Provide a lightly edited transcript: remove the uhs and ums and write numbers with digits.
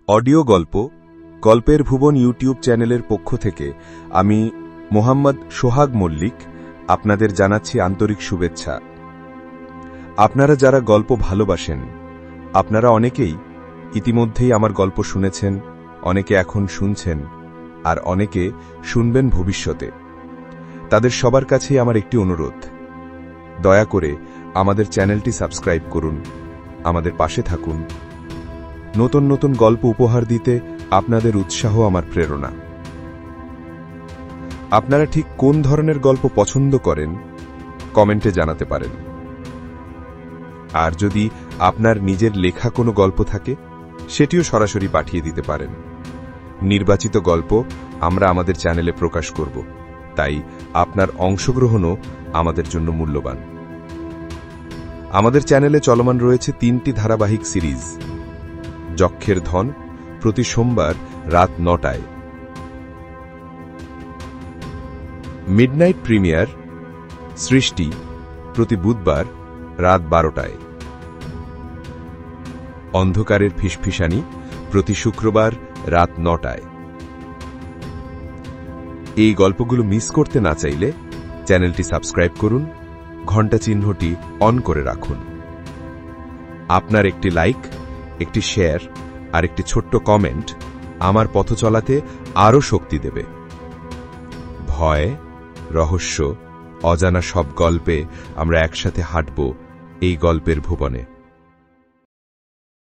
Audio গল্প গল্পের ভুবন YouTube চ্যানেলের পক্ষ থেকে আমি মোহাম্মদ সোহাগ মল্লিক আপনাদের জানাচ্ছি আন্তরিক শুভেচ্ছা। আপনারা যারা গল্প ভালোবাসেন, আপনারা অনেকেই ইতিমধ্যেই আমার গল্প শুনেছেন, অনেকে এখন শুনছেন, আর অনেকে শুনবেন ভবিষ্যতে। তাদের সবার কাছেই আমার একটি অনুরোধ, দয়া করে আমাদের চ্যানেলটি সাবস্ক্রাইব করুন, আমাদের পাশে থাকুন। নতুন নতুন গল্প উপহার দিতে আপনাদের উৎসাহ আমার প্রেরণা। আপনারা ঠিক কোন ধরনের গল্প পছন্দ করেন কমেন্টে জানাতে পারেন। আর যদি আপনার নিজের লেখা কোনো গল্প থাকে, সেটিও সরাসরি পাঠিয়ে দিতে পারেন। নির্বাচিত গল্প আমরা আমাদের চ্যানেলে প্রকাশ করব, তাই আপনার অংশগ্রহণও আমাদের জন্য মূল্যবান। আমাদের চ্যানেলে চলমান রয়েছে 3টি ধারাবাহিক সিরিজ। যক্ষের ধন প্রতি সোমবার রাত 9টায়, মিডনাইট প্রিমিয়ার সৃষ্টি প্রতি বুধবার রাত 12টায়, অন্ধকারের ফিসফিসানি প্রতি শুক্রবার রাত 9টায়। এই গল্পগুলো মিস করতে না চাইলে চ্যানেলটি সাবস্ক্রাইব করুন, ঘন্টা চিহ্নটি অন করে রাখুন। আপনার একটি লাইক, একটি শেয়ার আর একটি ছোট্ট কমেন্ট আমার পথ চলাতে আরও শক্তি দেবে। ভয়, রহস্য, অজানা সব গল্পে আমরা একসাথে হাঁটব এই গল্পের ভুবনে।